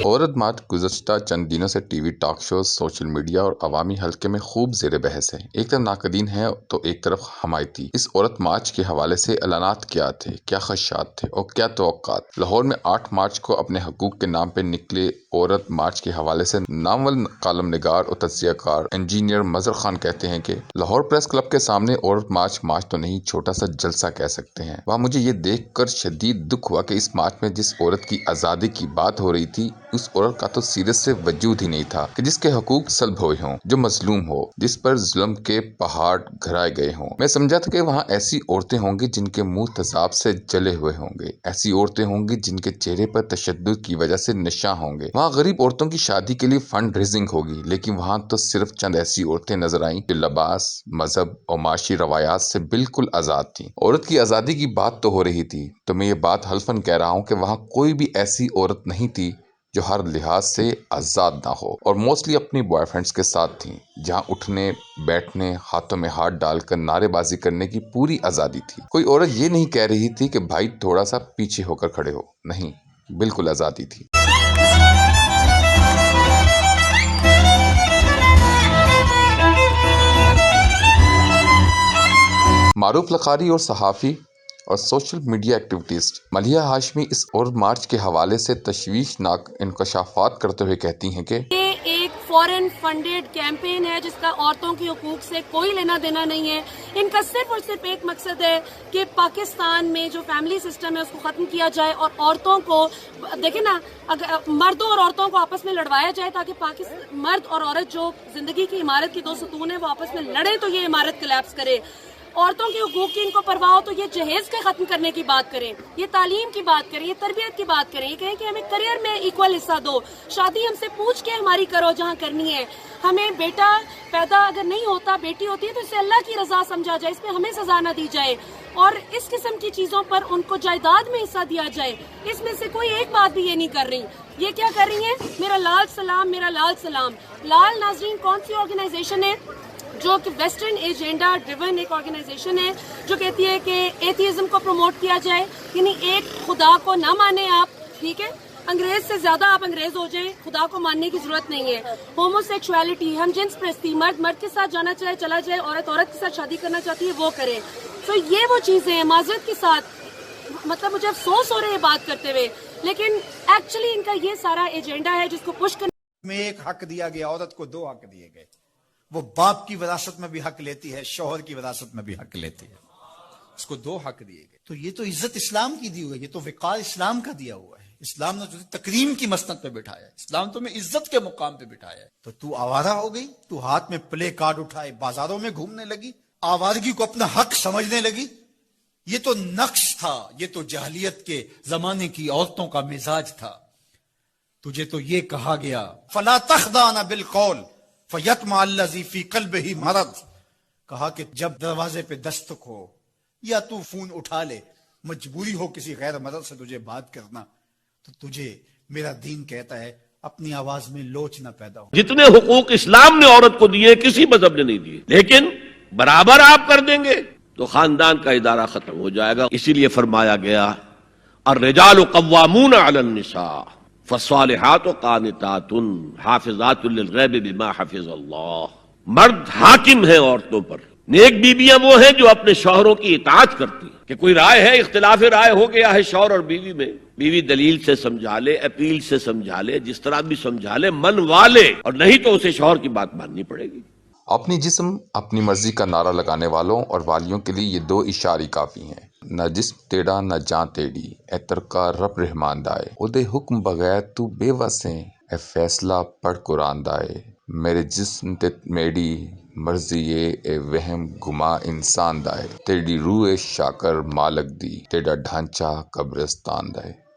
عورت مارچ گزشتہ چند دنوں سے TV talk shows, social media اور عوامی حلقے میں خوب زیر بحث ہے۔ ایک طرف ناقدین ہیں تو ایک طرف حمایتی۔ اس عورت مارچ کے حوالے سے اعلانات کیا تھے، کیا خدشات تھے اور کیا توقعات؟ لاہور میں 8 مارچ کو اپنے حقوق کے نام پہ نکلے عورت مارچ کے حوالے سے نامور کالم نگار اور تجزیہ کار انجینئر مظہر خان کہتے ہیں کہ لاہور پریس کلب کے سامنے عورت مارچ تو نہیں، چھوٹا سا جلسہ کہہ سکتے ہیں۔ وہاں مجھے یہ دیکھ کر شدید دکھ ہوا کہ اس مارچ میں جس عورت کی آزادی کی بات ہو رہی تھی، اس عورت کا تو سیرت سے وجود ہی نہیں تھا کہ جس کے حقوق سلب ہوئے ہوں، جو مظلوم ہو، جس پر ظلم کے پہاڑ گھرائے گئے ہوں۔ میں سمجھا تھا کہ وہاں ایسی عورتیں ہوں گی جن کے منہ تیزاب سے جلے ہوئے ہوں گے، ایسی عورتیں ہوں گی جن کے چہرے پر تشدد کی وجہ سے نشاں ہوں گے۔ وہاں غریب عورتوں کی شادی کے لیے فنڈ ریزنگ ہوگی، لیکن وہاں تو صرف چند ایسی عورتیں نظر آئیں جو لباس، مذہب اور معاشی روایات سے بالکل آزاد تھیں۔ عورت کی آزادی کی بات تو ہو رہی تھی، تو میں یہ بات حلفاً کہہ رہا ہوں کہ وہاں کوئی بھی ایسی عورت نہیں تھی جو ہر لحاظ سے آزاد نہ ہو، اور موسٹلی اپنی بوائے فرینڈز کے ساتھ تھیں، جہاں اٹھنے، بیٹھنے، ہاتھوں میں ہاتھ ڈال کر نعرے بازی کرنے کی پوری آزادی تھی۔ کوئی عورت یہ نہیں کہہ رہی تھی کہ بھائی تھوڑا سا پیچھے ہو کر کھڑے ہو، نہیں، بالکل آزادی تھی۔ معروف لکھاری اور صحافی اور social media activist Maliha Hashmi اس عورت مارچ کے حوالے سے تشویشناک انکشافات کرتے ہوئے کہتی ہیں کہ یہ ایک فورن فنڈڈ کیمپین ہے جس کا عورتوں کے حقوق سے کوئی لینا دینا نہیں ہے۔ ان کا صرف اور صرف ایک مقصد ہے کہ پاکستان میں جو فیملی سسٹم ہے اس کو ختم کیا جائے، اور عورتوں کو دیکھیں نا، مردوں اور عورتوں کو آپس میں لڑوایا جائے تاکہ مرد اور عورت جو زندگی کی عمارت کی 2 ستون ہیں وہ آپس میں لڑیں تو یہ عمارت کلیپس کرے۔ عورتوں کے حقوق کی ان کو پرواہ ہو تو یہ جہیز کے ختم کرنے کی بات کریں، یہ تعلیم کی بات کریں، یہ تربیت کی بات کریں، یہ کہیں کہ ہمیں کریئر میں ایکول حصہ دو، شادی ہم سے پوچھ کے ہماری کرو جہاں کرنی ہے، ہمیں بیٹا پیدا اگر نہیں ہوتا، بیٹی ہوتی ہے تو اسے اللہ کی رضا سمجھا جائے، اس پہ ہمیں سزا نہ دی جائے، اور اس قسم کی چیزوں پر ان کو جائیداد میں حصہ دیا جائے۔ اس میں سے کوئی ایک بات بھی یہ نہیں کر رہی۔ یہ کیا کر رہی ہیں؟ میرا لال سلام، میرا لال سلام۔ لال ناظرین کون سی آرگنائزیشن ہے؟ جو کہ ویسٹرن ایجنڈا ڈریون ایک آرگنائزیشن ہے جو کہتی ہے کہ ایتھیزم کو پروموٹ کیا جائے، یعنی ایک خدا کو نہ مانیں آپ، ٹھیک ہے، انگریز سے زیادہ آپ انگریز ہو جائیں، خدا کو ماننے کی ضرورت نہیں ہے۔ ہومو سیکشوالٹی، ہم جنس پرستی، مرد کے ساتھ جانا چاہے چلا جائے، عورت کے ساتھ شادی کرنا چاہتی ہے وہ کرے۔ تو یہ وہ چیزیں ہیں، معذرت کے ساتھ مطلب مجھے افسوس ہو رہا ہے بات کرتے ہوئے، لیکن ایکچولی ان کا یہ سارا ایجنڈا ہے جس کو پش کرنے میں ایک حق دیا گیا، عورت کو 2 حق دیے گئے۔ وہ باپ کی وراثت میں بھی حق لیتی ہے، شوہر کی وراثت میں بھی حق لیتی ہے، اس کو 2 حق دیے گئے۔ تو یہ تو عزت اسلام کی دی ہوئی ہے، یہ تو وقار اسلام کا دیا ہوا ہے۔ اسلام نے تجھے تکریم کی مسند پہ بٹھایا ہے، اسلام تمہیں عزت کے مقام پہ بٹھایا ہے۔ تو آوارہ ہو گئی، تو ہاتھ میں پلے کارڈ اٹھائے بازاروں میں گھومنے لگی، آوارگی کو اپنا حق سمجھنے لگی۔ یہ تو نقش تھا، یہ تو جاہلیت کے زمانے کی عورتوں کا مزاج تھا۔ تجھے تو یہ کہا گیا فلا تخضعن بالقول فیطمع الذی فی قلبہ مرض، کہا کہ جب دروازے پہ دستک ہو یا تو فون اٹھا لے، مجبوری ہو کسی غیر مرد سے تجھے بات کرنا، تو تجھے میرا دین کہتا ہے اپنی آواز میں لوچ نہ پیدا ہو۔ جتنے حقوق اسلام نے عورت کو دیے کسی مذہب نے نہیں دیے، لیکن برابر آپ کر دیں گے تو خاندان کا ادارہ ختم ہو جائے گا۔ اسی لیے فرمایا گیا الرجال قوامون علی النساء فالصالحات قانتات حافظات للغیب بما حفظ اللہ۔ مرد حاکم ہیں عورتوں پر، نیک بیویاں وہ ہیں جو اپنے شوہروں کی اطاعت کرتی ہیں۔ کہ کوئی رائے ہے، اختلاف رائے ہو گیا ہے شوہر اور بیوی میں، بیوی دلیل سے سمجھا لے، اپیل سے سمجھا لے، جس طرح بھی سمجھا لے، منوا لے، اور نہیں تو اسے شوہر کی بات ماننی پڑے گی۔ اپنی جسم اپنی مرضی کا نعرہ لگانے والوں اور والیوں کے لیے یہ 2 اشارے کافی ہیں۔ نہ جسم تیڑا نہ جان تیڑی، اے ترکا رب رحمان دائے، اودے حکم بغیر تو بے وسیں، اے فیصلہ پڑھ قرآن دائے، میرے جسم تے میری مرضی اے وہم گما انسان دائے، تیری روح شاکر مالک دی، تیرا ڈھانچہ قبرستان دائے۔